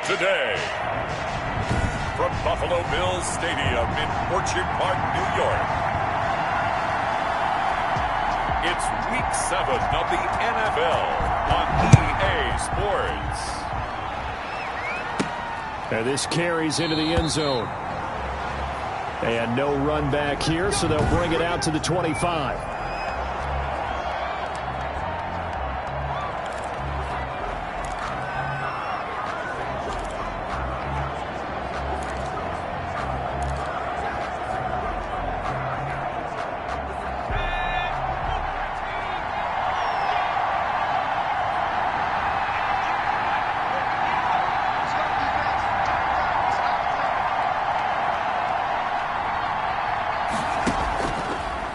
today. From Buffalo Bills Stadium in Orchard Park, New York. It's Week 7 of the NFL on EA Sports. And this carries into the end zone. And no run back here, so they'll bring it out to the 25.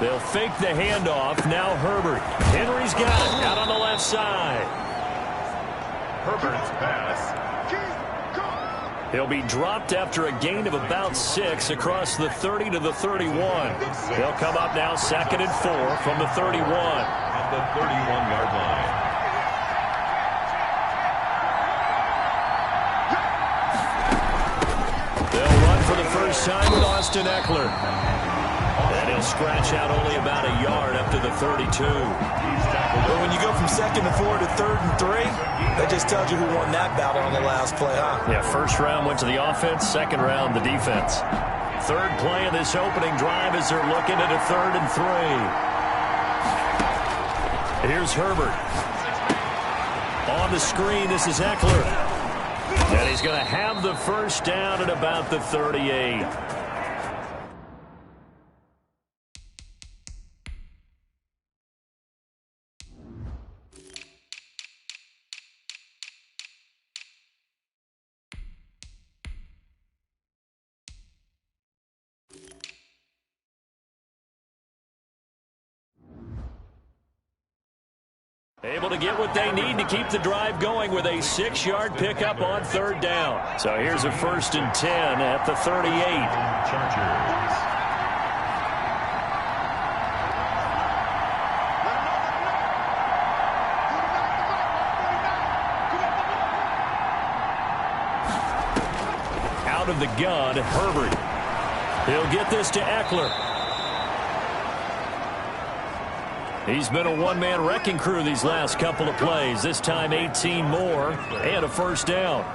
They'll fake the handoff. Now Herbert. Henry's got it out on the left side. Herbert's pass. He'll be dropped after a gain of about 6 across the 30 to the 31. They'll come up now 2nd and 4 from the 31. At the 31-yard line. They'll run for the first time with Austin Eckler. And he'll scratch out only about a yard up to the 32. But when you go from 2nd and 4 to 3rd and 3, that just tells you who won that battle on the last play, huh? Yeah, first round went to the offense, second round the defense. Third play of this opening drive as they're looking at a 3rd and 3. Here's Herbert. On the screen, this is Eckler. And he's going to have the first down at about the 38. Able to get what they need to keep the drive going with a 6-yard pickup on 3rd down. So here's a 1st and 10 at the 38. Chargers. Out of the gun, Herbert. He'll get this to Eckler. He's been a one-man wrecking crew these last couple of plays. This time 18 more and a first down.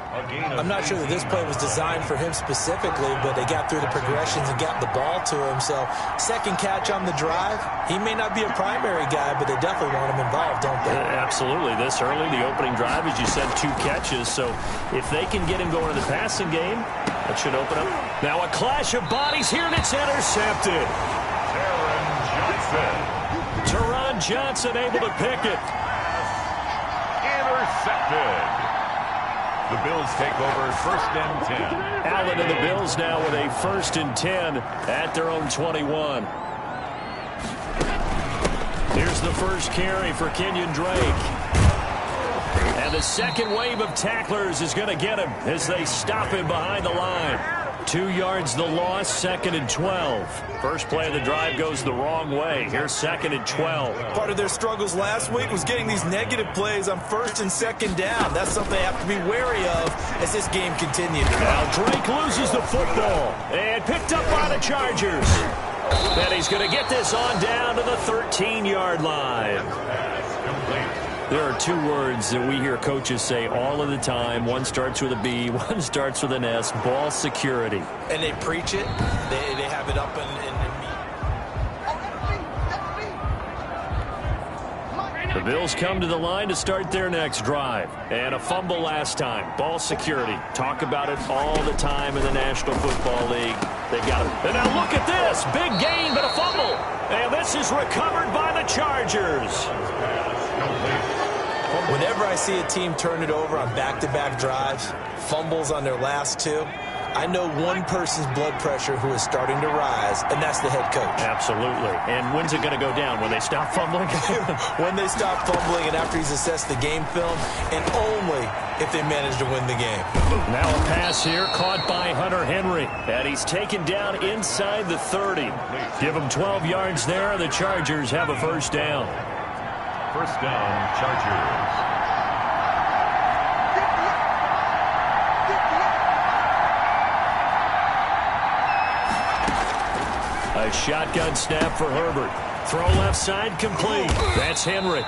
I'm not sure that this play was designed for him specifically, but they got through the progressions and got the ball to him. So second catch on the drive. He may not be a primary guy, but they definitely want him involved, don't they? Absolutely. This early, the opening drive, as you said, 2 catches. So if they can get him going in the passing game, that should open up. Now a clash of bodies here, and it's intercepted. Taron Johnson. Taron Johnson able to pick it. Intercepted. The Bills take over 1st and 10. Allen and the Bills now with a 1st and 10 at their own 21. Here's the first carry for Kenyon Drake. And the second wave of tacklers is going to get him as they stop him behind the line. 2 yards the loss, 2nd and 12. First play of the drive goes the wrong way. Here's 2nd and 12. Part of their struggles last week was getting these negative plays on 1st and 2nd down. That's something they have to be wary of as this game continues. Now Drake loses the football and picked up by the Chargers. And he's going to get this on down to the 13-yard line. There are 2 words that we hear coaches say all of the time. One starts with a B, one starts with an S, ball security. And they preach it. They have it up in the Bills come to the line to start their next drive. And a fumble last time. Ball security. Talk about it all the time in the National Football League. They got it. And now look at this. Big gain, but a fumble. And this is recovered by the Chargers. Whenever I see a team turn it over on back-to-back drives, fumbles on their last 2, I know one person's blood pressure who is starting to rise, and that's the head coach. Absolutely. And when's it going to go down? When they stop fumbling? When they stop fumbling and after he's assessed the game film, and only if they manage to win the game. Now a pass here caught by Hunter Henry. And he's taken down inside the 30. Give him 12 yards there, and the Chargers have a first down. First down, Chargers. A shotgun snap for Herbert. Throw left side complete. That's Henry.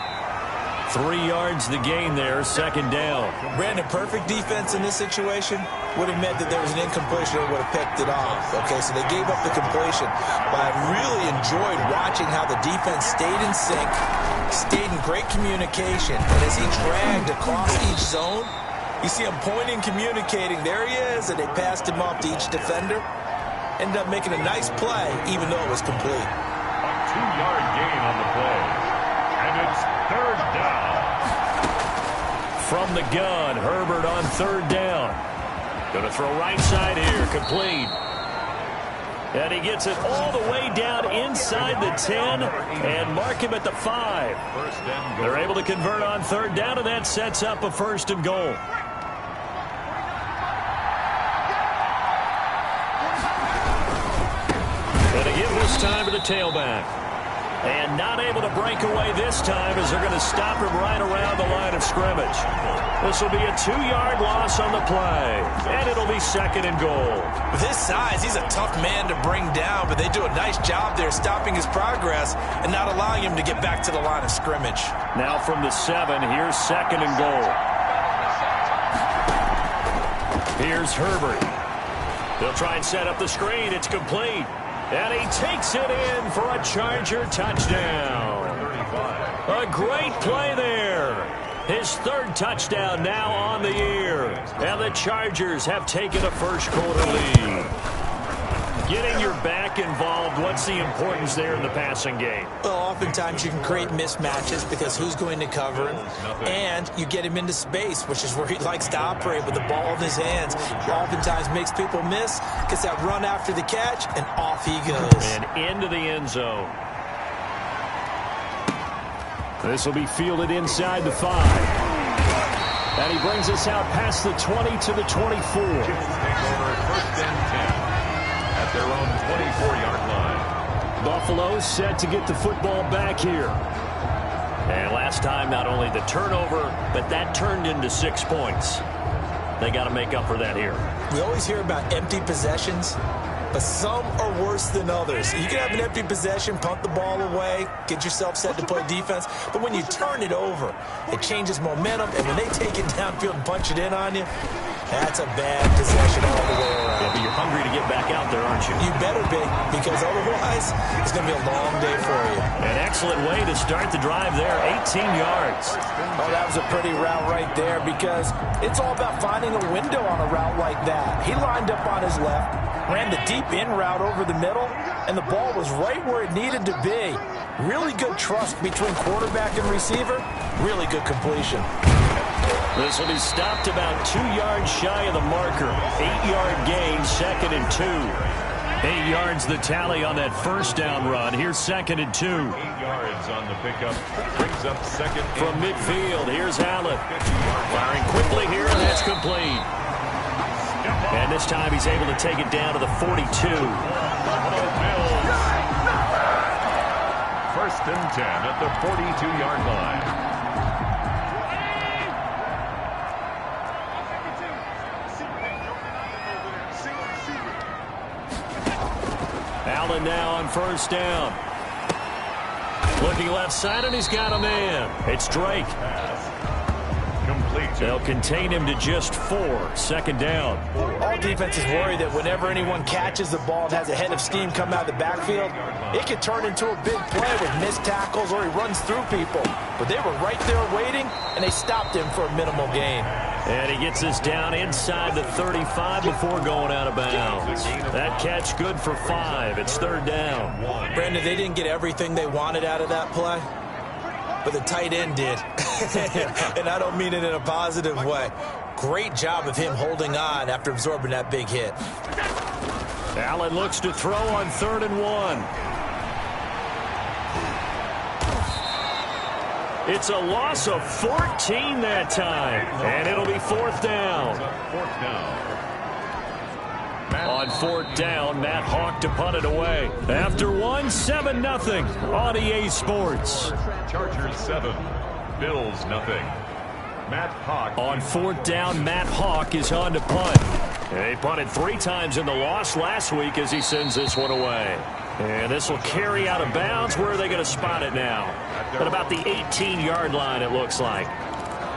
3 yards the gain there, second down. Brandon, perfect defense in this situation would have meant that there was an incompletion and would have picked it off. Okay, so they gave up the completion. But I really enjoyed watching how the defense stayed in sync, stayed in great communication. And as he dragged across each zone, you see him pointing, communicating. There he is, and they passed him off to each defender. Ended up making a nice play, even though it was complete. A 2-yard gain on the play. And it's third down. From the gun, Herbert on third down. Going to throw right side here, complete. And he gets it all the way down inside the 10 and mark him at the 5. They're able to convert on third down, and that sets up a first and goal. Going to give this time to the tailback. And not able to break away this time as they're going to stop him right around the line of scrimmage. This will be a 2-yard loss on the play. And it'll be second and goal. With his size, he's a tough man to bring down, but they do a nice job there stopping his progress and not allowing him to get back to the line of scrimmage. Now from the 7, here's second and goal. Here's Herbert. They'll try and set up the screen. It's complete. And he takes it in for a Charger touchdown. A great play there. His third touchdown now on the year. And the Chargers have taken a first quarter lead. Getting your back involved, what's the importance there in the passing game? Well, oftentimes you can create mismatches because who's going to cover him? And you get him into space, which is where he likes to operate with the ball in his hands. Oftentimes makes people miss, gets that run after the catch, and off he goes. And into the end zone. This will be fielded inside the 5. And he brings us out past the 20 to the 24. First and 10. At their own 24-yard line. Buffalo set to get the football back here. And last time, not only the turnover, but that turned into 6 points. They got to make up for that here. We always hear about empty possessions, but some are worse than others. You can have an empty possession, punt the ball away, get yourself set to play defense, but when you turn it over, it changes momentum, and when they take it downfield and punch it in on you, that's a bad possession all the way around. Yeah, but you're hungry to get back out there, aren't you? You better be, because otherwise it's going to be a long day for you. An excellent way to start the drive there, 18 yards. Oh, that was a pretty route right there, because it's all about finding a window on a route like that. He lined up on his left, ran the deep in route over the middle, and the ball was right where it needed to be. Really good trust between quarterback and receiver. Really good completion. This will be stopped about 2 yards shy of the marker. 8-yard gain, second and 2. 8 yards the tally on that first down run. Here's second and 2. 8 yards on the pickup. Brings up second. From midfield, here's Allen. Firing quickly here, and that's complete. And this time he's able to take it down to the 42. Buffalo Bills. First and 10 at the 42-yard line. Allen now on first down. Looking left side, and he's got a man. It's Drake. Complete. They'll contain him to just 4. Second down. All defenses worry that whenever anyone catches the ball and has a head of steam come out of the backfield, it could turn into a big play with missed tackles or he runs through people. But they were right there waiting, and they stopped him for a minimal gain. And he gets this down inside the 35 before going out of bounds. That catch good for 5. It's third down. Brandon, they didn't get everything they wanted out of that play, but the tight end did. And I don't mean it in a positive way. Great job of him holding on after absorbing that big hit. Allen looks to throw on 3rd and 1. It's a loss of 14 that time, and it'll be 4th down. On 4th down, Matt Hawk to punt it away. After 1, 7-0 on EA Sports. Chargers 7, Bills nothing. Matt Hawk. On 4th down, Matt Hawk is on to punt. They punted 3 times in the loss last week as he sends this one away. And this will carry out of bounds. Where are they going to spot it now? At about the 18-yard line, it looks like.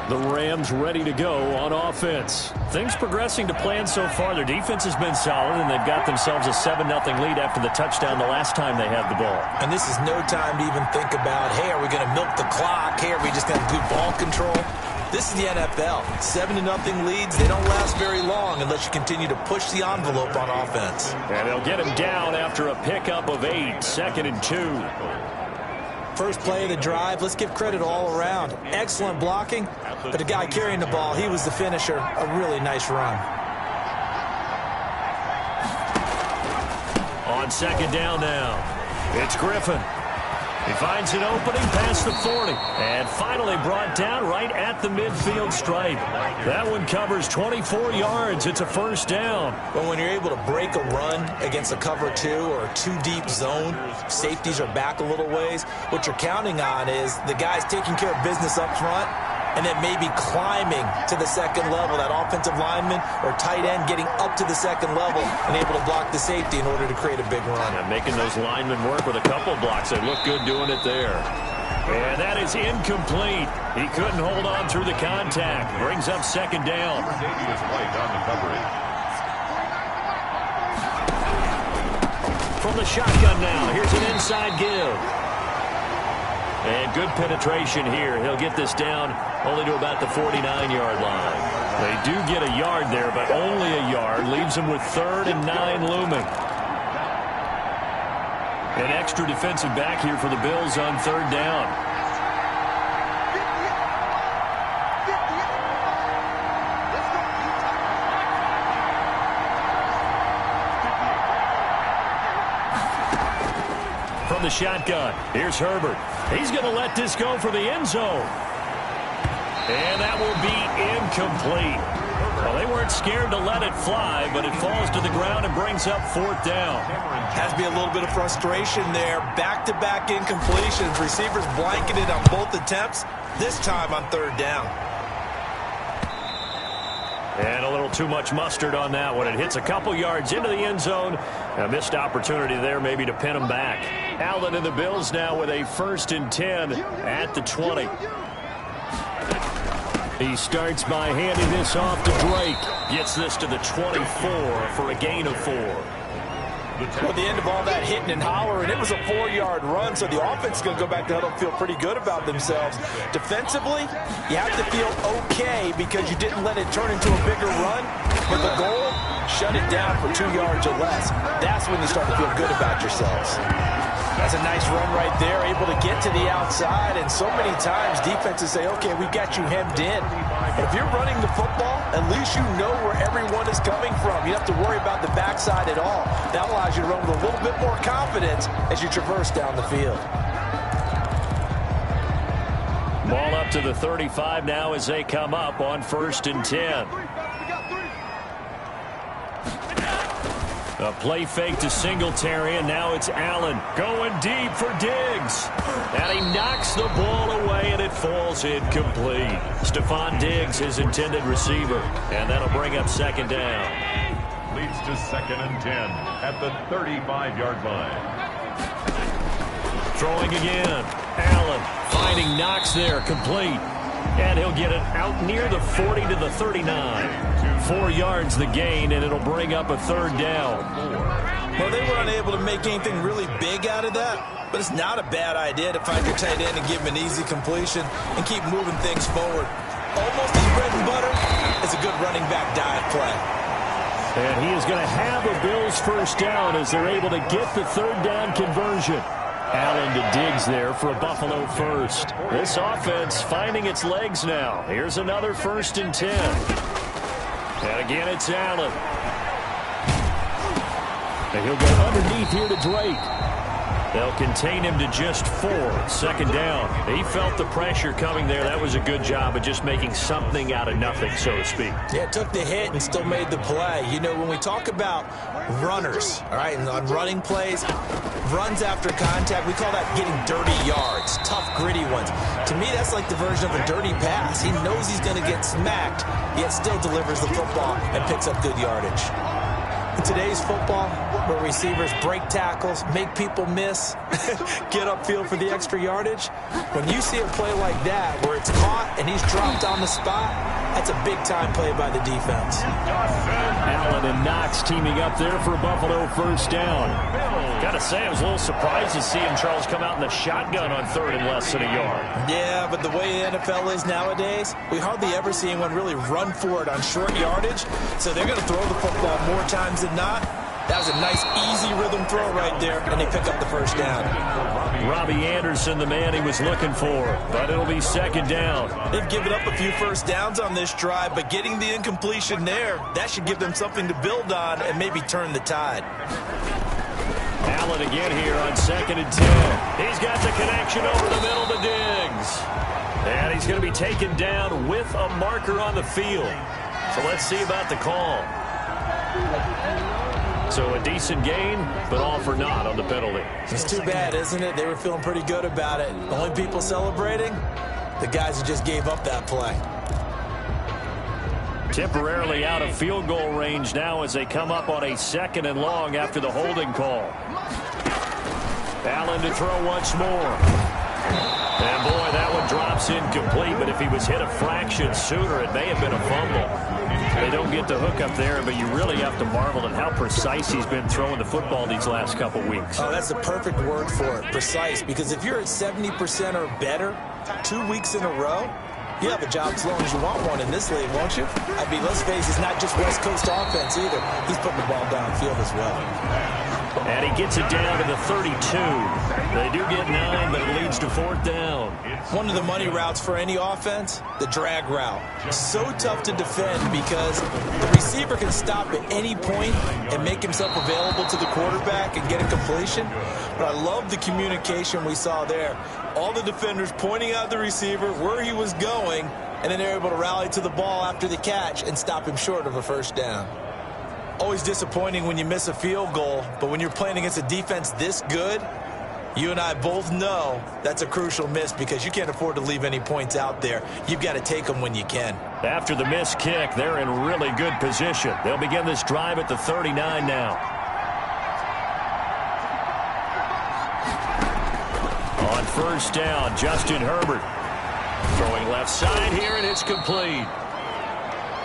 The Rams ready to go on offense. Things progressing to plan so far. Their defense has been solid, and they've got themselves a 7-0 lead after the touchdown the last time they had the ball. And this is no time to even think about, hey, are we going to milk the clock? Hey, are we just going to have good ball control? This is the NFL. 7-0 leads, they don't last very long unless you continue to push the envelope on offense. And they'll get him down after a pickup of 8, 2nd and 2. First play of the drive, let's give credit all around. Excellent blocking, but the guy carrying the ball, he was the finisher. A really nice run. On 2nd down now, it's Griffin. He finds an opening past the 40. And finally brought down right at the midfield stripe. That one covers 24 yards. It's a 1st down. But when you're able to break a run against a cover 2 or a 2-deep zone, safeties are back a little ways. What you're counting on is the guys taking care of business up front and then maybe climbing to the 2nd level, that offensive lineman or tight end getting up to the 2nd level and able to block the safety in order to create a big run. And making those linemen work with a couple blocks. They look good doing it there. And that is incomplete. He couldn't hold on through the contact. Brings up 2nd down. From the shotgun now, here's an inside give. And good penetration here. He'll get this down only to about the 49-yard line. They do get a yard there, but only a yard. Leaves them with 3rd and 9 looming. An extra defensive back here for the Bills on 3rd down. From the shotgun, here's Herbert. He's going to let this go for the end zone. And that will be incomplete. Well, they weren't scared to let it fly, but it falls to the ground and brings up 4th down. Has to be a little bit of frustration there. Back-to-back incompletions. Receivers blanketed on both attempts, this time on 3rd down. And a little too much mustard on that one. It hits a couple yards into the end zone. A missed opportunity there maybe to pin him back. Allen and the Bills now with a 1st and 10 at the 20. He starts by handing this off to Drake. Gets this to the 24 for a gain of 4. At the end of all that hitting and hollering, it was a 4-yard run, so the offense is going to go back to huddle and feel pretty good about themselves. Defensively, you have to feel okay because you didn't let it turn into a bigger run, but the goal, shut it down for 2 yards or less. That's when you start to feel good about yourselves. That's a nice run right there, able to get to the outside, and so many times defenses say, okay, we've got you hemmed in. But if you're running the football, at least you know where everyone is coming from. You don't have to worry about the backside at all. That allows you to run with a little bit more confidence as you traverse down the field. Ball up to the 35 now as they come up on 1st and 10. A play fake to Singletary, and now it's Allen going deep for Diggs. And he knocks the ball away, and it falls incomplete. Stephon Diggs, his intended receiver, and that'll bring up 2nd down. Leads to 2nd and 10 at the 35-yard line. Throwing again. Allen finding Knox there, complete. And he'll get it out near the 40 to the 39. 4 yards the gain, and it'll bring up a 3rd down. Well, they were unable to make anything really big out of that, but it's not a bad idea to find your tight end and give him an easy completion and keep moving things forward. Almost his bread and butter is a good running back dive play. And he is going to have a Bills 1st down as they're able to get the 3rd down conversion. Allen to Diggs there for a Buffalo 1st. This offense finding its legs now. Here's another 1st and 10. And again, it's Allen. And he'll go underneath here to Drake. They'll contain him to just 4. 2nd down. He felt the pressure coming there. That was a good job of just making something out of nothing, so to speak. Yeah, took the hit and still made the play. You know, when we talk about runners, all right, and on running plays, runs after contact, we call that getting dirty yards, tough, gritty ones. To me, that's like the version of a dirty pass. He knows he's going to get smacked, yet still delivers the football and picks up good yardage. In today's football, where receivers break tackles, make people miss, get upfield for the extra yardage, when you see a play like that where it's caught and he's dropped on the spot, that's a big-time play by the defense. Allen and Knox teaming up there for Buffalo first down. Got to say, I was a little surprised to see him, Charles, come out in the shotgun on third and less than a yard. Yeah, but the way the NFL is nowadays, we hardly ever see anyone really run for it on short yardage, so they're going to throw the football more times than not. That was a nice, easy rhythm throw right there, and they pick up the first down. Robbie Anderson, the man he was looking for, but it'll be second down. They've given up a few first downs on this drive, but getting the incompletion there, that should give them something to build on and maybe turn the tide. Allen again here on 2nd and 10. He's got the connection over the middle to Diggs. And he's going to be taken down with a marker on the field. So let's see about the call. So a decent gain, but all for naught on the penalty. It's too bad, isn't it? They were feeling pretty good about it. The only people celebrating, the guys who just gave up that play. Temporarily out of field goal range now as they come up on a 2nd and long after the holding call. Allen to throw once more. And boy, that one drops incomplete, but if he was hit a fraction sooner, it may have been a fumble. They don't get the hook up there, but you really have to marvel at how precise he's been throwing the football these last couple weeks. Oh, that's the perfect word for it, precise, because if you're at 70% or better 2 weeks in a row, you have a job as long as you want one in this league, won't you? I mean, let's face it, it's not just West Coast offense either. He's putting the ball downfield as well. And he gets it down to the 32. They do get 9, but it leads to 4th down. One of the money routes for any offense, the drag route. So tough to defend because the receiver can stop at any point and make himself available to the quarterback and get a completion. But I love the communication we saw there. All the defenders pointing out the receiver, where he was going, and then they're able to rally to the ball after the catch and stop him short of a first down. Always disappointing when you miss a field goal, but when you're playing against a defense this good, you and I both know that's a crucial miss because you can't afford to leave any points out there. You've got to take them when you can. After the missed kick, they're in really good position. They'll begin this drive at the 39 now. On first down, Justin Herbert. Throwing left side here, and it's complete.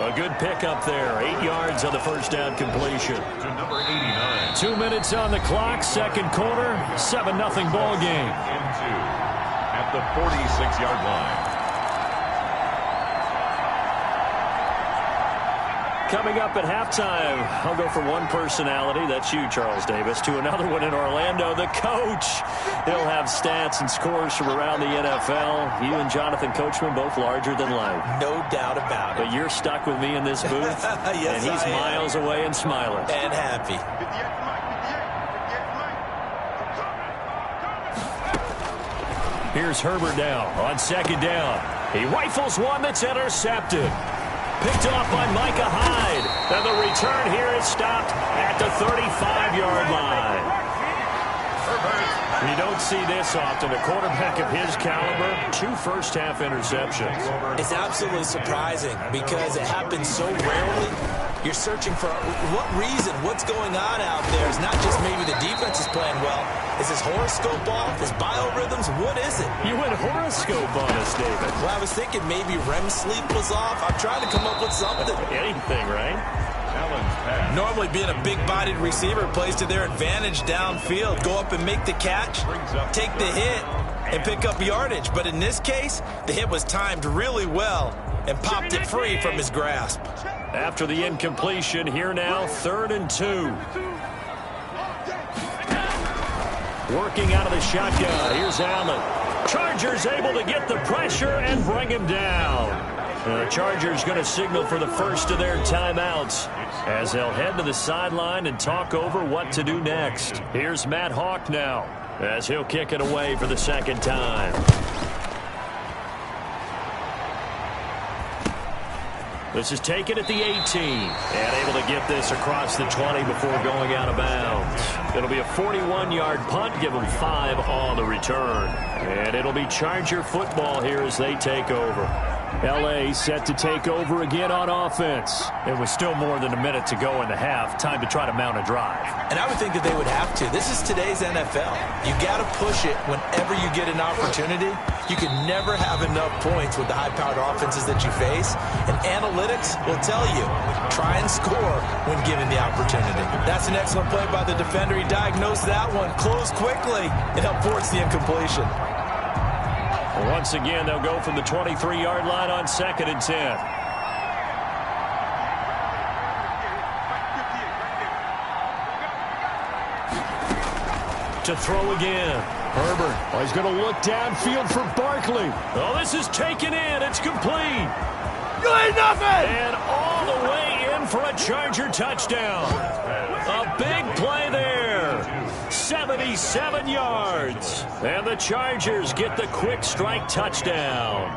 A good pickup there. 8 yards on the first down completion. To number 89. 2 minutes on the clock, second quarter, 7-0 ball game. Into at the 46-yard line. Coming up at halftime, I'll go from one personality, that's you, Charles Davis, to another one in Orlando, the coach. He'll have stats and scores from around the NFL. You and Jonathan Coachman, both larger than life. No doubt about it. But you're stuck with me in this booth, yes, and he's miles away and smiling. And happy. Here's Herbert now on second down. He rifles one that's intercepted. Picked off by Micah Hyde. And the return here is stopped at the 35-yard line. You don't see this often. A quarterback of his caliber, 2 first-half interceptions. It's absolutely surprising because it happens so rarely. You're searching for what reason, what's going on out there. It's not just maybe the defense is playing well. Is his horoscope off? His biorhythms? What is it? You went horoscope on us, David. Well, I was thinking maybe REM sleep was off. I'm trying to come up with something. Anything, right? Normally being a big-bodied receiver plays to their advantage downfield. Go up and make the catch, take the hit, and pick up yardage. But in this case, the hit was timed really well and popped it free from his grasp. After the incompletion, here now, 3rd and 2. Working out of the shotgun. Here's Allen. Chargers able to get the pressure and bring him down. And the Chargers going to signal for the first of their timeouts as they'll head to the sideline and talk over what to do next. Here's Matt Hawk now as he'll kick it away for the second time. This is taken at the 18 and able to get this across the 20 before going out of bounds. It'll be a 41-yard punt, give them 5 on the return. And it'll be Charger football here as they take over. L.A. set to take over again on offense. It was still more than a minute to go in the half. Time to try to mount a drive. And I would think that they would have to. This is today's NFL. You got to push it whenever you get an opportunity. You can never have enough points with the high-powered offenses that you face. And analytics will tell you, try and score when given the opportunity. That's an excellent play by the defender. He diagnosed that one, closed quickly, and helped force the incompletion. Once again, they'll go from the 23-yard line on 2nd and 10. To throw again. Herbert. Oh, he's going to look downfield for Barkley. Oh, this is taken in. It's complete. You ain't nothing! And all the way in for a Charger touchdown. A big play there. 77 yards. And the Chargers get the quick strike touchdown.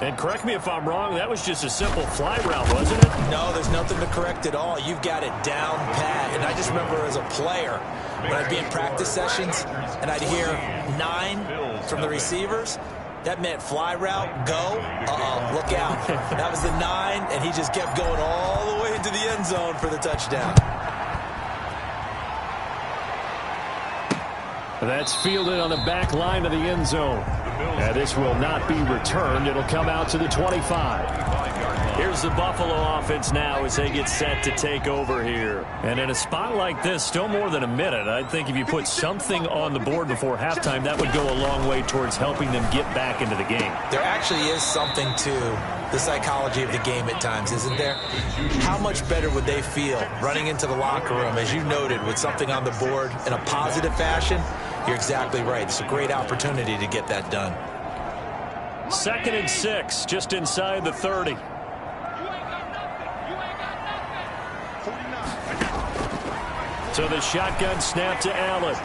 And correct me if I'm wrong, that was just a simple fly route, wasn't it? No, there's nothing to correct at all. You've got it down pat. And I just remember as a player, when I'd be in practice sessions and I'd hear 9 from the receivers, that meant fly route, go, look out. That was the 9, and he just kept going all the way into the end zone for the touchdown. That's fielded on the back line of the end zone. And this will not be returned. It'll come out to the 25. Here's the Buffalo offense now as they get set to take over here. And in a spot like this, still more than a minute, I think if you put something on the board before halftime, that would go a long way towards helping them get back into the game. There actually is something to the psychology of the game at times, isn't there? How much better would they feel running into the locker room, as you noted, with something on the board in a positive fashion? You're exactly right. It's a great opportunity to get that done. 2nd and 6, just inside the 30. So the shotgun snap to Allen.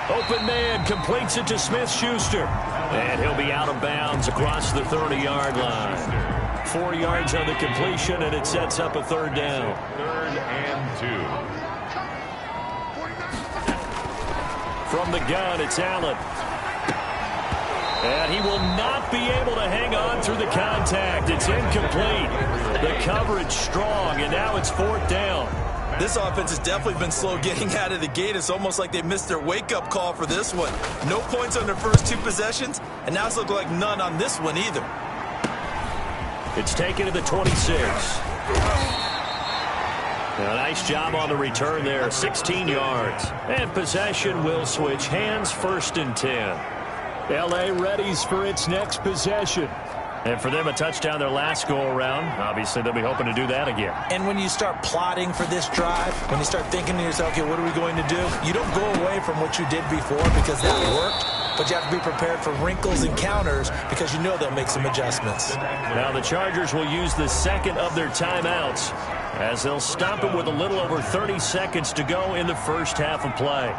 Open man completes it to Smith-Schuster. And he'll be out of bounds across the 30-yard line. 4 yards on the completion, and it sets up a 3rd down. 3rd and 2. From the gun, it's Allen. And he will not be able to hang on through the contact. It's incomplete. The coverage strong, and now it's 4th down. This offense has definitely been slow getting out of the gate. It's almost like they missed their wake-up call for this one. No points on their first 2 possessions, and now it's looking like none on this one either. It's taken to the 26. A nice job on the return there, 16 yards. And possession will switch hands, 1st and 10. L.A. readies for its next possession. And for them, a touchdown their last go-around. Obviously, they'll be hoping to do that again. And when you start plotting for this drive, when you start thinking to yourself, okay, what are we going to do? You don't go away from what you did before because that worked. But you have to be prepared for wrinkles and counters because you know they'll make some adjustments. Now the Chargers will use the 2nd of their timeouts as they'll stop it with a little over 30 seconds to go in the first half of play.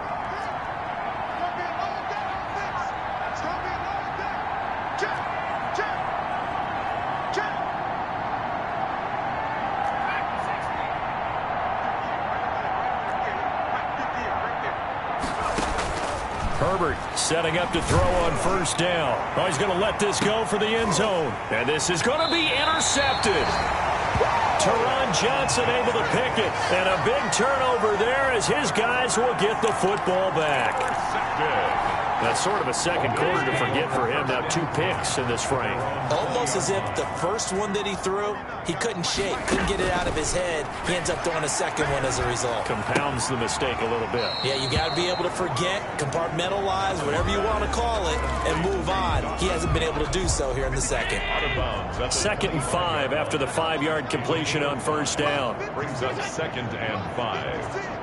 Herbert setting up to throw on 1st down. Oh, he's going to let this go for the end zone. And this is going to be intercepted. Teron Johnson able to pick it. And a big turnover there as his guys will get the football back. That's sort of a second quarter to forget for him. Now 2 picks in this frame. Almost as if the first one that he threw, he couldn't shake, couldn't get it out of his head. He ends up throwing a second one as a result. Compounds the mistake a little bit. Yeah, you got to be able to forget, compartmentalize, whatever you want to call it, and move on. He hasn't been able to do so here in the second. 2nd and 5 after the 5-yard completion on 1st down. Brings us 2nd and 5.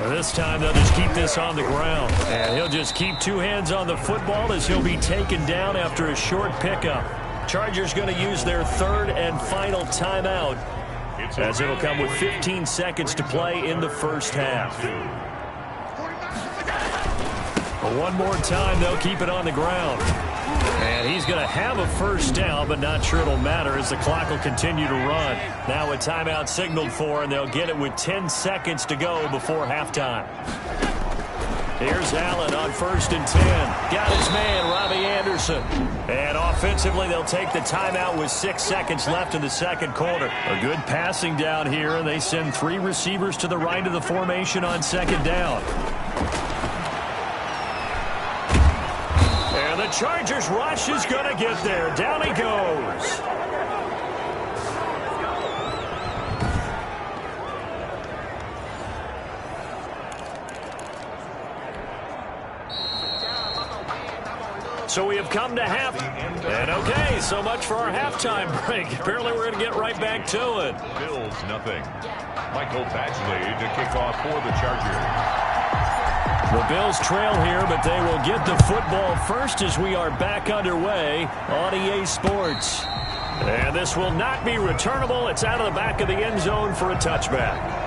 This time they'll just keep this on the ground. And he'll just keep 2 hands on the football as he'll be taken down after a short pickup. Chargers going to use their 3rd and final timeout as it'll come with 15 seconds to play in the first half. But one more time, they'll keep it on the ground. And he's going to have a 1st down, but not sure it'll matter as the clock will continue to run. Now a timeout signaled for, and they'll get it with 10 seconds to go before halftime. Here's Allen on 1st and 10. Got his man, Robbie Anderson. And offensively, they'll take the timeout with 6 seconds left in the second quarter. A good passing down here. They send 3 receivers to the right of the formation on 2nd down. And the Chargers rush is going to get there. Down he goes. So we have come to half. And okay, so much for our halftime break. Apparently we're going to get right back to it. Bills nothing. Michael Badgley to kick off for the Chargers. The Bills trail here, but they will get the football first as we are back underway on EA Sports. And this will not be returnable. It's out of the back of the end zone for a touchback.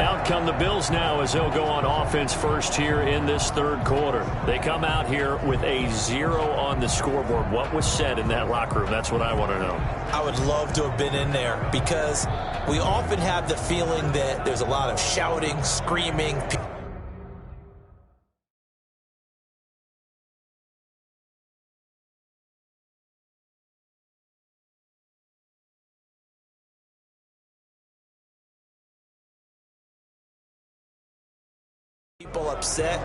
Out come the Bills now as they'll go on offense first here in this third quarter. They come out here with a 0 on the scoreboard. What was said in that locker room? That's what I want to know. I would love to have been in there because we often have the feeling that there's a lot of shouting, screaming. People upset,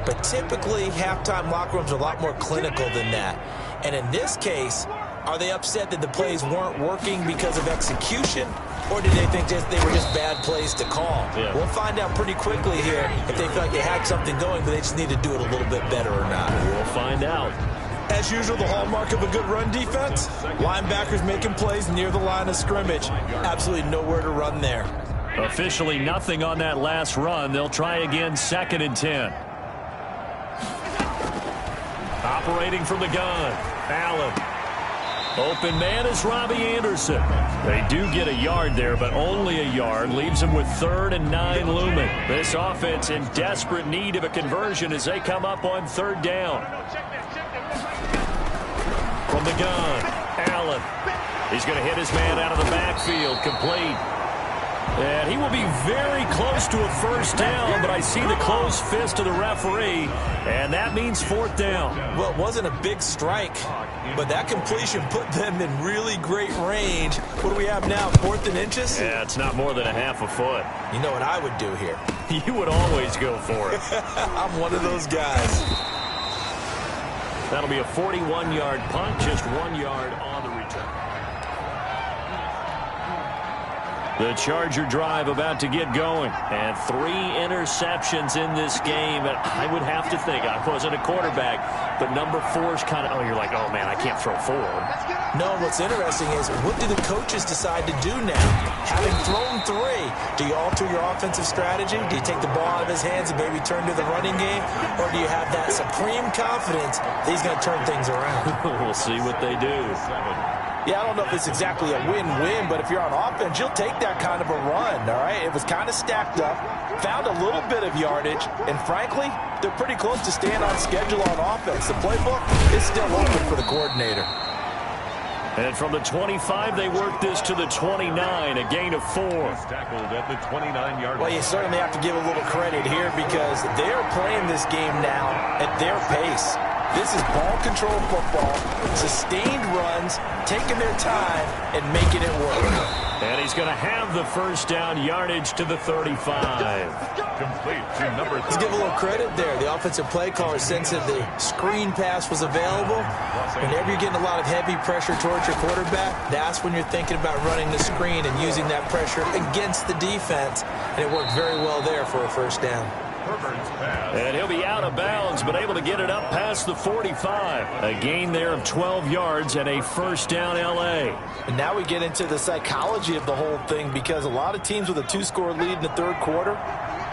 but typically halftime locker rooms are a lot more clinical than that. And in this case, are they upset that the plays weren't working because of execution, or did they think they were just bad plays to call? Yeah. We'll find out pretty quickly here if they feel like they had something going, but they just need to do it a little bit better or not. We'll find out. As usual, the hallmark of a good run defense, linebackers making plays near the line of scrimmage. Absolutely nowhere to run there. Officially nothing on that last run. They'll try again 2nd and 10. Operating from the gun, Allen. Open man is Robbie Anderson. They do get a yard there, but only a yard. Leaves them with 3rd and 9 looming. This offense in desperate need of a conversion as they come up on 3rd down. From the gun, Allen. He's going to hit his man out of the backfield. Complete. And he will be very close to a 1st down, but I see the closed fist of the referee, and that means 4th down. Well, it wasn't a big strike, but that completion put them in really great range. What do we have now, 4th and inches? Yeah, it's not more than a half a foot. You know what I would do here? You would always go for it. I'm one of those guys. That'll be a 41-yard punt, just 1 yard on the return. The Charger drive about to get going. And 3 interceptions in this game. And I would have to think, I wasn't a quarterback, but number 4's kind of, you're like, oh, man, I can't throw 4. No, what's interesting is, what do the coaches decide to do now? Having thrown 3, do you alter your offensive strategy? Do you take the ball out of his hands and maybe turn to the running game? Or do you have that supreme confidence that he's going to turn things around? We'll see what they do. Yeah, I don't know if it's exactly a win-win, but if you're on offense, you'll take that kind of a run, all right? It was kind of stacked up, found a little bit of yardage, and frankly, they're pretty close to staying on schedule on offense. The playbook is still open for the coordinator. And from the 25, they work this to the 29, a gain of 4. Tackled at the 29-yard line. Well, you certainly have to give a little credit here because they're playing this game now at their pace. This is ball control football, sustained runs, taking their time, and making it work. And he's going to have the 1st down yardage to the 35. Complete to number 3. Let's give a little credit there. The offensive play caller sensed that the screen pass was available. Whenever you're getting a lot of heavy pressure towards your quarterback, that's when you're thinking about running the screen and using that pressure against the defense. And it worked very well there for a 1st down. And he'll be out of bounds, but able to get it up past the 45. A gain there of 12 yards and a 1st down L.A. And now we get into the psychology of the whole thing because a lot of teams with a 2-score lead in the 3rd quarter,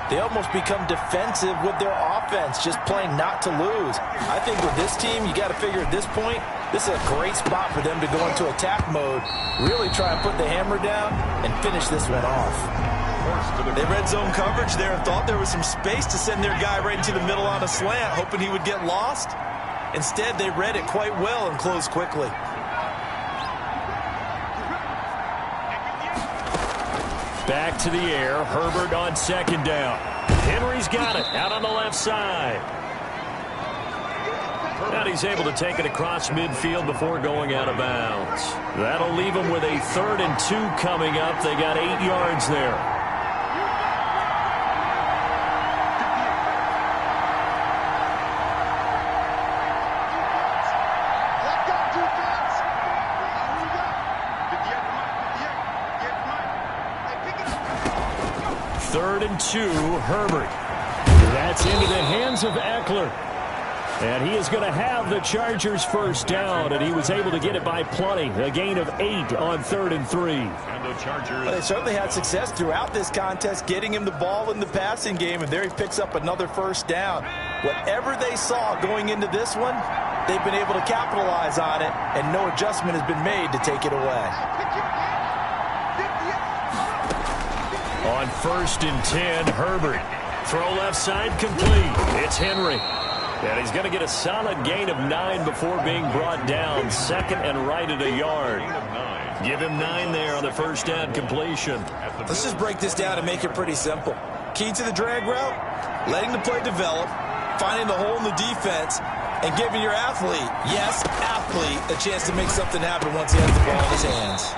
they almost become defensive with their offense, just playing not to lose. I think with this team, you got to figure at this point, this is a great spot for them to go into attack mode, really try and put the hammer down and finish this one off. They read zone coverage there and thought there was some space to send their guy right into the middle on a slant, hoping he would get lost. Instead, they read it quite well and closed quickly. Back to the air. Herbert on 2nd down. Henry's got it out on the left side. And he's able to take it across midfield before going out of bounds. That'll leave him with a 3rd and 2 coming up. They got 8 yards there. Third and 2, Herbert. That's into the hands of Eckler. And he is going to have the Chargers first down, and he was able to get it by plenty. A gain of 8 on 3rd and 3. And the Chargers. Well, they certainly had success throughout this contest, getting him the ball in the passing game, and there he picks up another first down. Whatever they saw going into this one, they've been able to capitalize on it, and no adjustment has been made to take it away. On 1st and 10, Herbert. Throw left side complete. It's Henry. And he's going to get a solid gain of 9 before being brought down. 2nd and right at a yard. Give him 9 there on the first down completion. Let's just break this down and make it pretty simple. Key to the drag route, letting the play develop, finding the hole in the defense, and giving your athlete, yes, athlete, a chance to make something happen once he has the ball in his hands.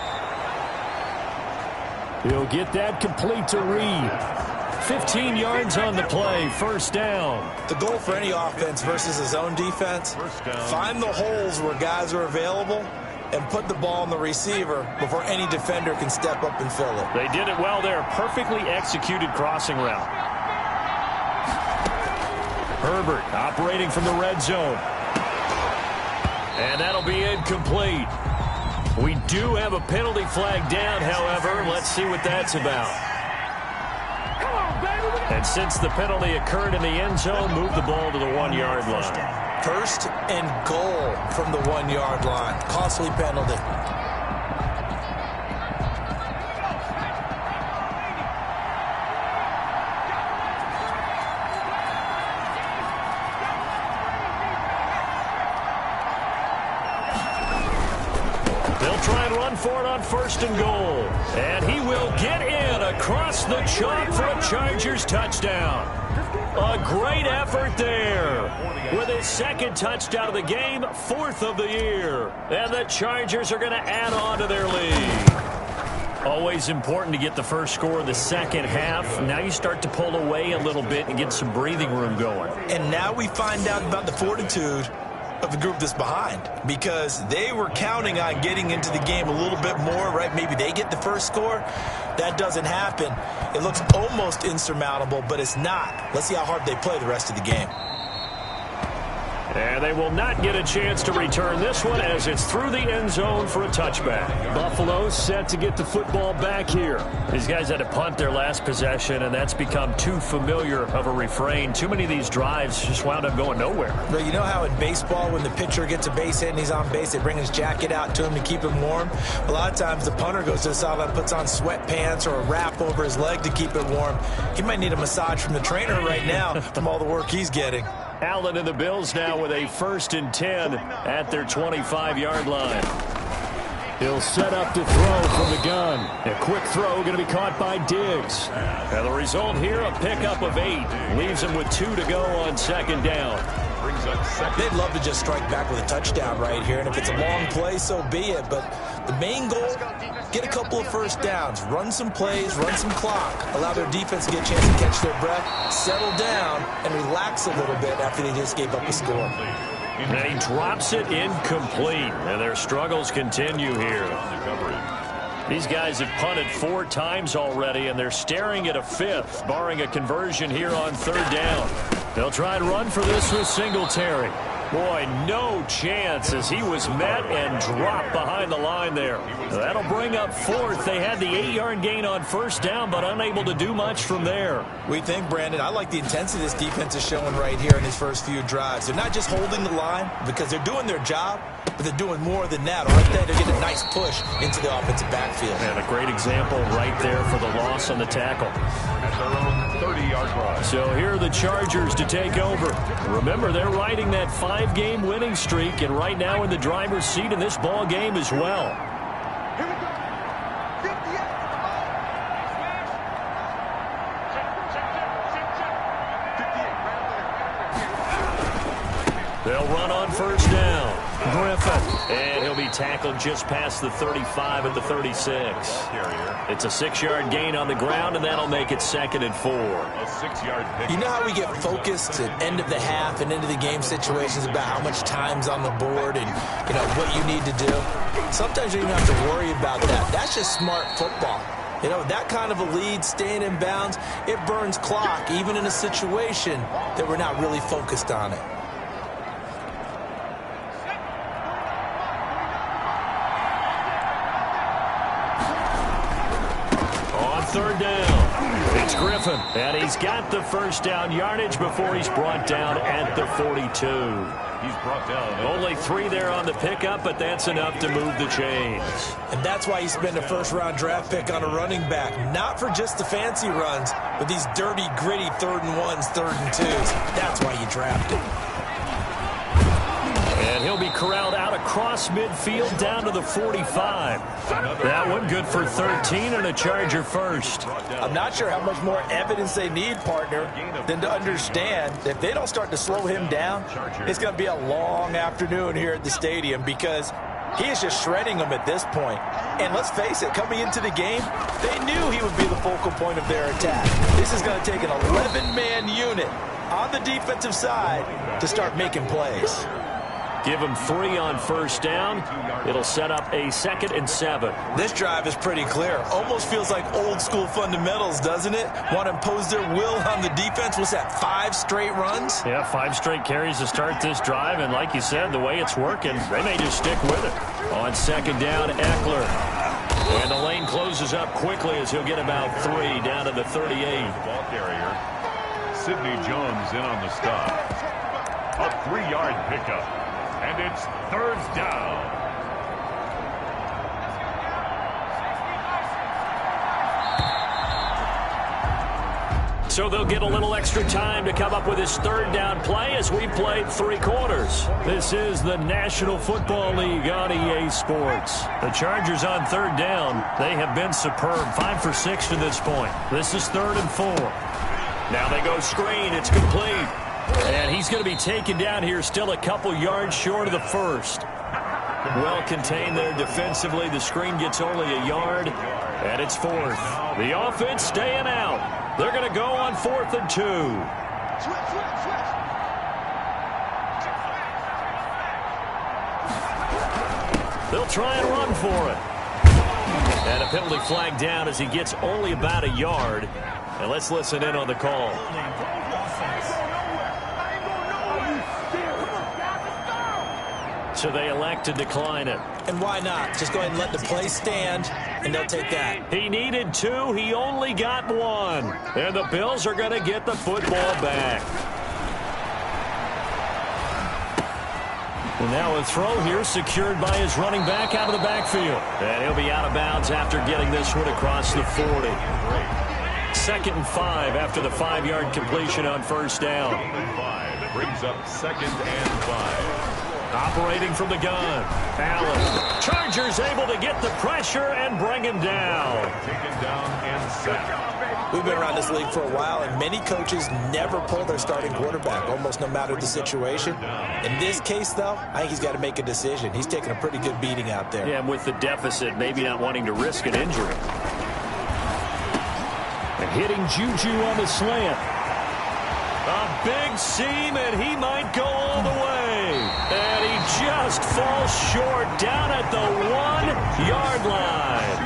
He'll get that complete to Reed. 15 yards on the play, first down. The goal for any offense versus his own defense, find the holes where guys are available and put the ball on the receiver before any defender can step up and fill it. They did it well there. Perfectly executed crossing route. Herbert operating from the red zone. And that'll be incomplete. We do have a penalty flag down, however. Let's see what that's about. And since the penalty occurred in the end zone, move the ball to the 1-yard line. First and goal from the 1-yard line. Costly penalty. They'll try and run for it on 1st and goal. And he will get in across the chalk for a Chargers touchdown. A great effort there. With his 2nd touchdown of the game, 4th of the year. And the Chargers are going to add on to their lead. Always important to get the first score of the second half. Now you start to pull away a little bit and get some breathing room going. And now we find out about the fortitude of the group that's behind, because they were counting on getting into the game a little bit more, right? Maybe they get the first score. That doesn't happen. It looks almost insurmountable, but it's not. Let's see how hard they play the rest of the game. And they will not get a chance to return this one as it's through the end zone for a touchback. Buffalo set to get the football back here. These guys had to punt their last possession, and that's become too familiar of a refrain. Too many of these drives just wound up going nowhere. But you know how in baseball, when the pitcher gets a base hit and he's on base, they bring his jacket out to him to keep him warm? A lot of times the punter goes to the sideline, puts on sweatpants or a wrap over his leg to keep it warm. He might need a massage from the trainer right now from all the work he's getting. Allen and the Bills now with a 1st and 10 at their 25-yard line. He'll set up to throw from the gun. A quick throw going to be caught by Diggs. And the result here, a pickup of 8. Leaves him with 2 to go on 2nd down. They'd love to just strike back with a touchdown right here, and if it's a long play, so be it. But the main goal, get a couple of first downs, run some plays, run some clock, allow their defense to get a chance to catch their breath, settle down, and relax a little bit after they just gave up a score. And he drops it incomplete, and their struggles continue here. These guys have punted 4 times already, and they're staring at a 5th, barring a conversion here on 3rd down. They'll try and run for this with Singletary. Boy, no chance as he was met and dropped behind the line there. That'll bring up 4th. They had the 8-yard gain on 1st down, but unable to do much from there. We think, Brandon, I like the intensity this defense is showing right here in his first few drives. They're not just holding the line because they're doing their job, but they're doing more than that, aren't they? They're getting a nice push into the offensive backfield. And a great example right there for the loss on the tackle. At their own 30-yard line. So here are the Chargers to take over. Remember, they're riding that 5-game winning streak, and right now in the driver's seat in this ball game as well. Here we go. 58. They'll run on first down. Griffin. And he'll be tackled just past the 35 at the 36. It's a 6-yard gain on the ground, and that'll make it 2nd and 4. A 6-yard pick. You know how we get focused at end of the half and into the game situations about how much time's on the board and, you know, what you need to do? Sometimes you don't even have to worry about that. That's just smart football. You know, that kind of a lead, staying in bounds, it burns clock, even in a situation that we're not really focused on it. On third down, it's Griffin, and he's got the first down yardage before he's brought down at the 42. He's brought down. Only 3 there on the pickup, but that's enough to move the chains. And that's why you spend a first-round draft pick on a running back. Not for just the fancy runs, but these dirty, gritty 3rd and 1s, 3rd and 2s. That's why you draft him. And he'll be corralled out across midfield down to the 45. That one good for 13 and a Charger first. I'm not sure how much more evidence they need, partner, than to understand that if they don't start to slow him down, it's going to be a long afternoon here at the stadium because he is just shredding them at this point. And let's face it, coming into the game, they knew he would be the focal point of their attack. This is going to take an 11-man unit on the defensive side to start making plays. Give him 3 on first down. It'll set up a 2nd and 7. This drive is pretty clear. Almost feels like old school fundamentals, doesn't it? Want to impose their will on the defense. What's that, 5 straight runs? Yeah, 5 straight carries to start this drive, and like you said, the way it's working, they may just stick with it. On 2nd down, Eckler. And the lane closes up quickly as he'll get about 3 down to the 38. Ball carrier. Sidney Jones in on the stop. A 3-yard pickup. And it's 3rd down. So they'll get a little extra time to come up with his 3rd down play as we played 3 quarters. This is the National Football League on EA Sports. The Chargers on 3rd down, they have been superb. 5 for 6 to this point. This is 3rd and 4. Now they go screen. It's complete. And he's going to be taken down here still a couple yards short of the first. Well contained there defensively. The screen gets only a yard, and it's 4th. The offense staying out. They're going to go on 4th and 2. They'll try and run for it. And a penalty flag down as he gets only about a yard. And let's listen in on the call. So they elect to decline it. And why not? Just go ahead and let the play stand, and they'll take that. He needed 2. He only got 1. And the Bills are going to get the football back. And now a throw here secured by his running back out of the backfield. And he'll be out of bounds after getting this one across the 40. 2nd and 5 after the 5-yard completion on first down. 5 brings up 2nd and 5. Operating from the gun, Allen. Chargers able to get the pressure and bring him down. Taken down and sacked. We've been around this league for a while, and many coaches never pull their starting quarterback, almost no matter the situation. In this case, though, I think he's got to make a decision. He's taking a pretty good beating out there. Yeah, and with the deficit, maybe not wanting to risk an injury. And hitting Juju on the slant. A big seam, and he might go all the way. And he just falls short down at the 1-yard line.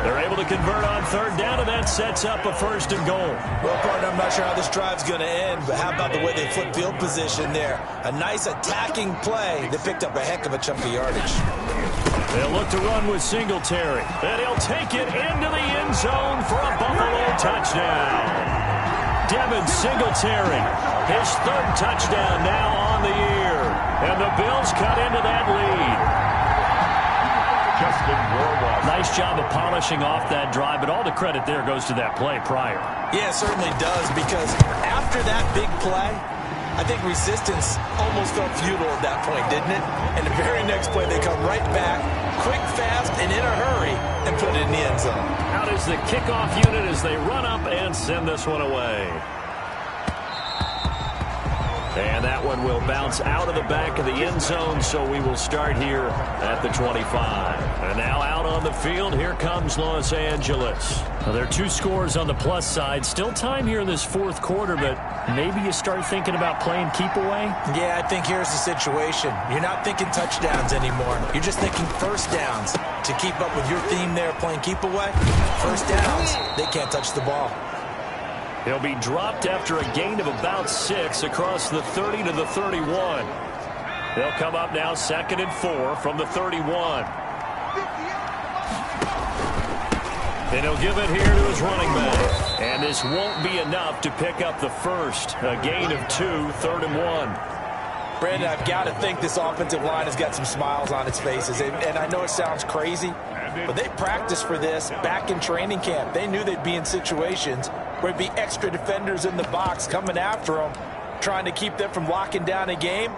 They're able to convert on 3rd down, and that sets up a 1st and goal. Well, partner, I'm not sure how this drive's going to end, but how about the way they flip field position there? A nice attacking play that picked up a heck of a chunk of yardage. They'll look to run with Singletary. And he'll take it into the end zone for a Buffalo touchdown. Devin Singletary, his 3rd touchdown now on the year. And the Bills cut into that lead. Justin Rohrwasser. Nice job of polishing off that drive, but all the credit there goes to that play prior. Yeah, it certainly does, because after that big play, I think resistance almost felt futile at that point, didn't it? And the very next play, they come right back, quick, fast, and in a hurry, and put it in the end zone. Out is the kickoff unit as they run up and send this one away. And that one will bounce out of the back of the end zone, so we will start here at the 25. And now out on the field, here comes Los Angeles. Well, there are 2 scores on the plus side. Still time here in this fourth quarter, but maybe you start thinking about playing keep away? Yeah, I think here's the situation. You're not thinking touchdowns anymore. You're just thinking first downs. To keep up with your theme there, playing keep away, first downs, they can't touch the ball. He'll be dropped after a gain of about 6 across the 30 to the 31. They'll come up now 2nd and 4 from the 31. And he'll give it here to his running back. And this won't be enough to pick up the first. A gain of 2, 3rd and 1. Brandon, I've got to think this offensive line has got some smiles on its faces. And I know it sounds crazy, but they practiced for this back in training camp. They knew they'd be in situations where there'd be extra defenders in the box coming after them, trying to keep them from locking down a game.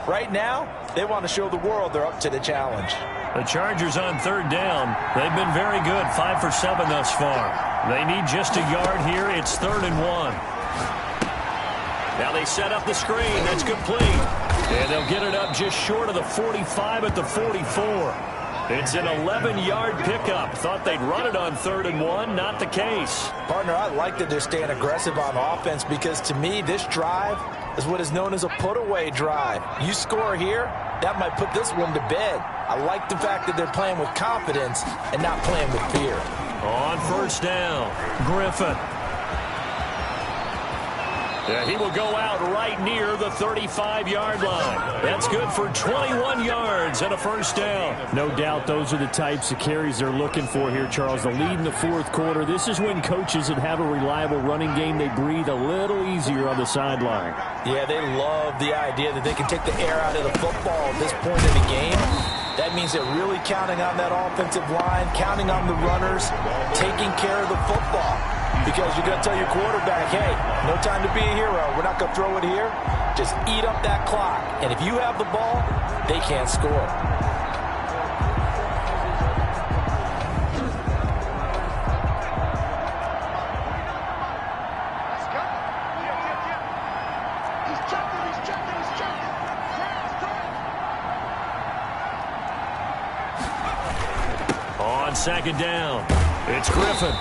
Right now, they want to show the world they're up to the challenge. The Chargers on 3rd down. They've been very good, 5 for 7 thus far. They need just a yard here. It's 3rd and 1. Now they set up the screen. That's complete. And they'll get it up just short of the 45 at the 44. It's an 11-yard pickup. Thought they'd run it on 3rd and 1. Not the case. Partner, I like that they're staying aggressive on offense because, to me, this drive is what is known as a put-away drive. You score here, that might put this one to bed. I like the fact that they're playing with confidence and not playing with fear. On 1st down, Griffin. Yeah, he will go out right near the 35-yard line. That's good for 21 yards and a 1st down. No doubt those are the types of carries they're looking for here, Charles. The lead in the 4th quarter. This is when coaches that have a reliable running game, they breathe a little easier on the sideline. Yeah, they love the idea that they can take the air out of the football at this point in the game. That means they're really counting on that offensive line, counting on the runners, taking care of the football. Because you're going to tell your quarterback, hey, no time to be a hero. We're not going to throw it here. Just eat up that clock. And if you have the ball, they can't score. On 2nd down, it's Griffin.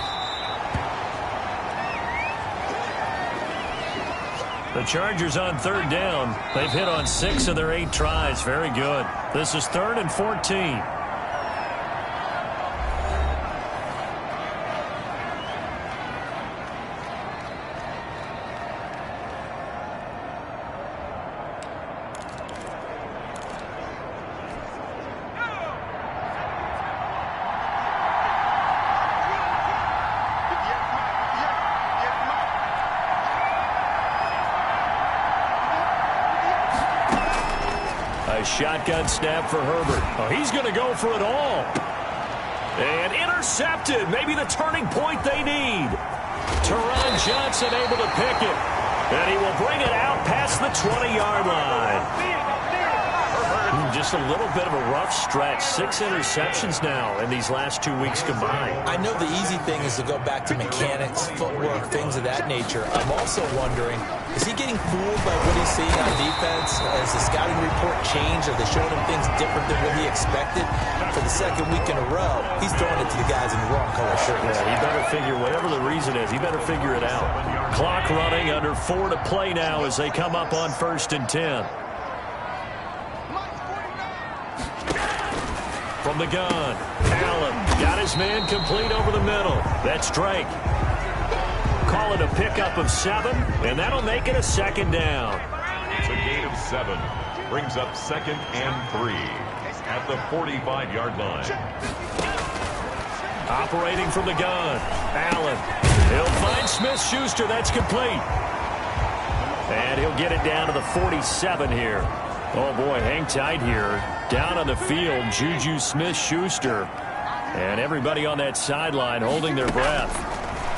The Chargers on 3rd down. They've hit on 6 of their 8 tries. Very good. This is 3rd and 14. Shotgun snap for Herbert. Oh, he's going to go for it all. And intercepted. Maybe the turning point they need. Teron Johnson able to pick it. And he will bring it out past the 20-yard line. Just a little bit of a rough stretch. 6 interceptions now in these last 2 weeks combined. I know the easy thing is to go back to mechanics, footwork, things of that nature. I'm also wondering, is he getting fooled by what he's seeing on defense? Has the scouting report changed? Are they showing him things different than what he expected? For the 2nd week in a row, he's throwing it to the guys in the wrong color shirts. Yeah, he better figure, whatever the reason is, he better figure it out. Clock running, under 4 to play now as they come up on 1st and 10. From the gun, Allen got his man complete over the middle. That's Drake. Call it a pickup of 7, and that'll make it a 2nd down. It's a gain of 7. Brings up 2nd and 3 at the 45-yard line. Operating from the gun, Allen. He'll find Smith-Schuster. That's complete. And he'll get it down to the 47 here. Oh, boy, hang tight here. Down on the field, Juju Smith-Schuster. And everybody on that sideline holding their breath.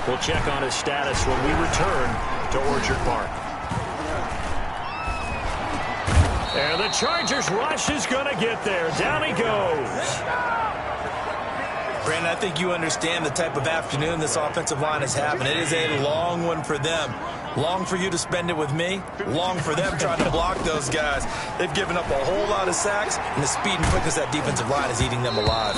We'll check on his status when we return to Orchard Park. And the Chargers rush is going to get there. Down he goes. Brandon, I think you understand the type of afternoon this offensive line is having. It is a long one for them. Long for you to spend it with me. Long for them trying to block those guys. They've given up a whole lot of sacks, and the speed and quickness of that defensive line is eating them alive.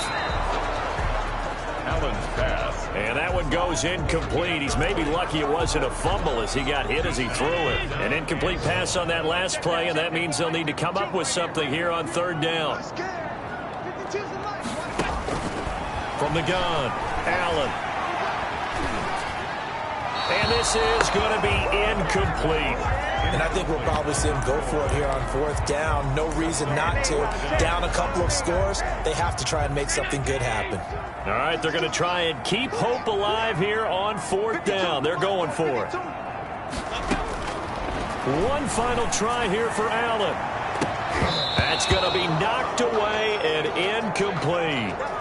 Allen's pass. And that one goes incomplete. He's maybe lucky it wasn't a fumble as he got hit as he threw it. An incomplete pass on that last play, and that means they'll need to come up with something here on third down. From the gun, Allen. And this is going to be incomplete. And I think we'll probably see him go for it here on fourth down. No reason not to. Down a couple of scores, they have to try and make something good happen. All right, they're going to try and keep hope alive here on fourth down. They're going for it. One final try here for Allen. That's going to be knocked away and incomplete.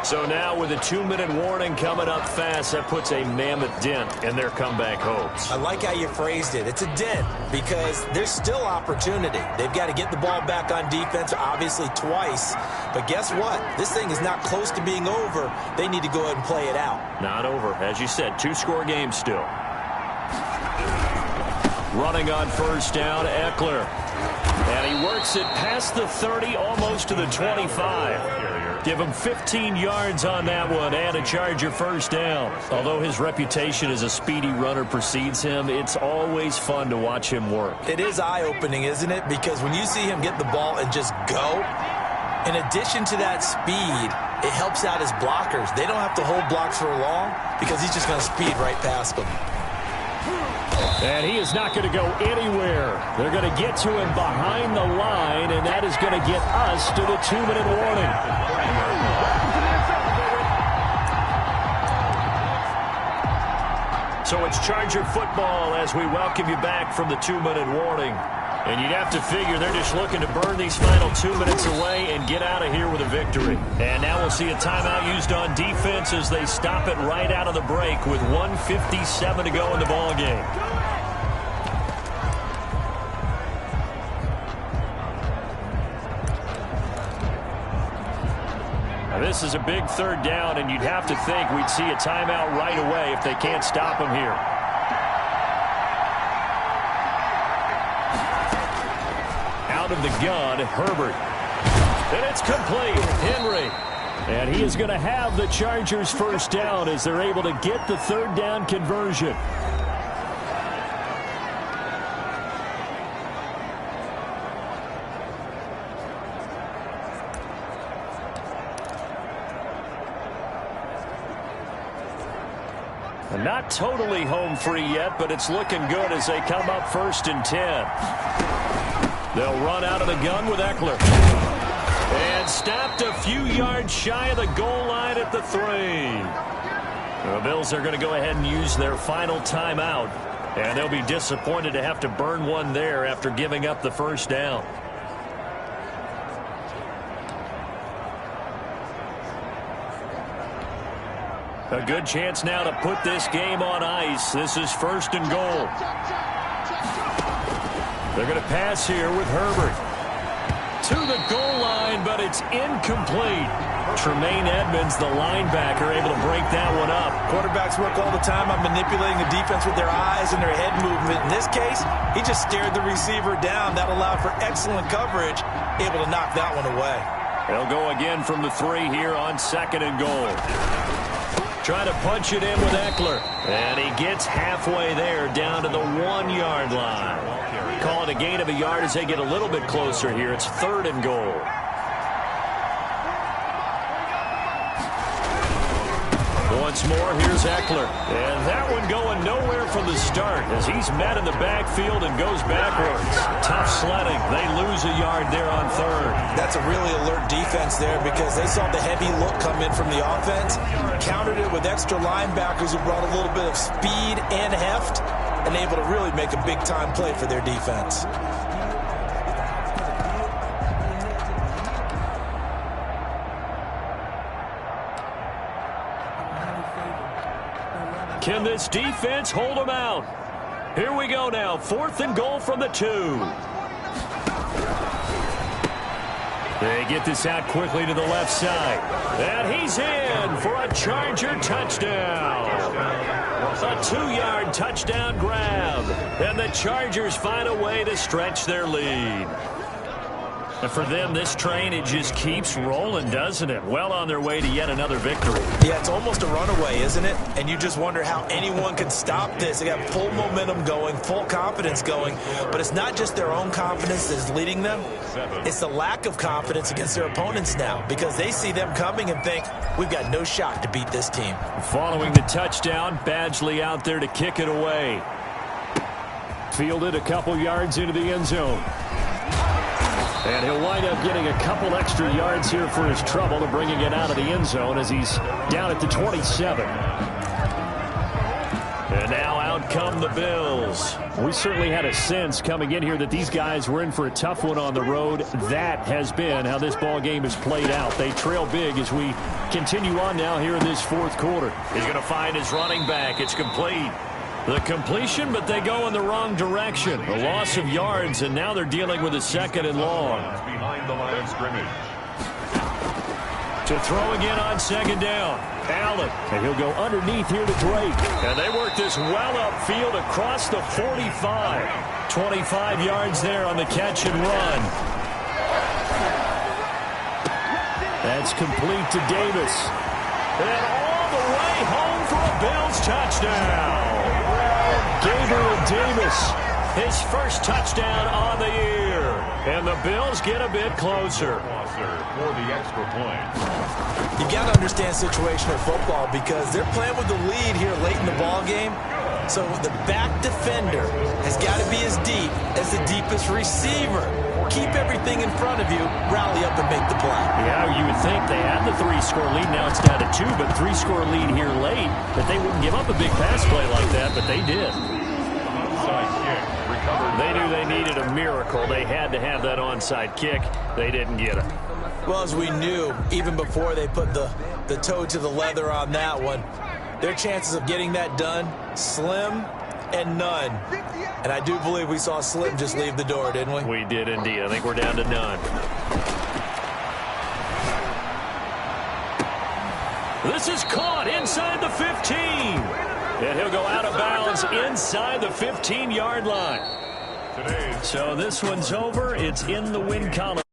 So now with a 2-minute warning coming up fast, that puts a mammoth dent in their comeback hopes. I like how you phrased it. It's a dent because there's still opportunity. They've got to get the ball back on defense, obviously twice. But guess what? This thing is not close to being over. They need to go ahead and play it out. Not over. As you said, 2-score game still. Running on first down, Eckler. And he works it past the 30, almost to the 25. Give him 15 yards on that one and a Charger first down. Although his reputation as a speedy runner precedes him, it's always fun to watch him work. It is eye-opening, isn't it? Because when you see him get the ball and just go, in addition to that speed, it helps out his blockers. They don't have to hold blocks for long because he's just going to speed right past them. And he is not going to go anywhere. They're going to get to him behind the line, and that is going to get us to the 2-minute warning. So it's Charger football as we welcome you back from the 2-minute warning. And you'd have to figure they're just looking to burn these final 2 minutes away and get out of here with a victory. And now we'll see a timeout used on defense as they stop it right out of the break with 1:57 to go in the ballgame. This is a big third down, and you'd have to think we'd see a timeout right away if they can't stop him here. Out of the gun, Herbert. And it's complete. Henry. And he is going to have the Chargers first down as they're able to get the third down conversion. Not totally home free yet, but it's looking good as they come up 1st and 10. They'll run out of the gun with Eckler. And stopped a few yards shy of the goal line at the 3. The Bills are going to go ahead and use their final timeout. And they'll be disappointed to have to burn one there after giving up the first down. A good chance now to put this game on ice. This is 1st and goal. They're going to pass here with Herbert. To the goal line, but it's incomplete. Tremaine Edmonds, the linebacker, able to break that one up. Quarterbacks work all the time on manipulating the defense with their eyes and their head movement. In this case, he just stared the receiver down. That allowed for excellent coverage, able to knock that one away. They'll go again from the 3 here on 2nd and goal. Trying to punch it in with Eckler. And he gets halfway there down to the 1-yard line. Call it a gain of a yard as they get a little bit closer here. It's 3rd and goal. Once more, here's Eckler. And that one going nowhere from the start as he's met in the backfield and goes backwards. Tough sledding. They lose a yard there on 3rd. That's a really alert defense there because they saw the heavy look come in from the offense, countered it with extra linebackers who brought a little bit of speed and heft, and able to really make a big-time play for their defense. Can this defense hold them out? Here we go now. 4th and goal from the 2. They get this out quickly to the left side. And he's in for a Charger touchdown. A 2-yard touchdown grab. And the Chargers find a way to stretch their lead. And for them, this train, it just keeps rolling, doesn't it? Well on their way to yet another victory. Yeah, it's almost a runaway, isn't it? And you just wonder how anyone can stop this. They got full momentum going, full confidence going. But it's not just their own confidence that's leading them. It's the lack of confidence against their opponents now, because they see them coming and think, we've got no shot to beat this team. Following the touchdown, Badgley out there to kick it away. Fielded a couple yards into the end zone. And he'll wind up getting a couple extra yards here for his trouble and bringing it out of the end zone as he's down at the 27. And now out come the Bills. We certainly had a sense coming in here that these guys were in for a tough one on the road. That has been how this ball game has played out. They trail big as we continue on now here in this fourth quarter. He's going to find his running back. It's complete. The completion, but they go in the wrong direction. A loss of yards, and now they're dealing with a 2nd and long. Behind the line of scrimmage. To throw again on 2nd down. Allen. And he'll go underneath here to Drake. And they work this well upfield across the 45. 25 yards there on the catch and run. That's complete to Davis. And all the way home for a Bills touchdown. Gabriel Davis, his first touchdown on the year. And the Bills get a bit closer. For the extra point. You got to understand situational football because they're playing with the lead here late in the ball game. So the back defender has got to be as deep as the deepest receiver. Keep everything in front of you, rally up and make the play. Yeah, you would think they had the 3-score lead. Now it's down to 2, but 3-score lead here late. That they wouldn't give up a big pass play like that, but they did. Onside kick recovered. They knew they needed a miracle. They had to have that onside kick. They didn't get it. Well, as we knew, even before they put the toe to the leather on that one, their chances of getting that done, slim and none. And I do believe we saw Slim just leave the door, didn't we? We did indeed. I think we're down to none. This is caught inside the 15. And he'll go out of bounds inside the 15-yard line. So this one's over. It's in the win column.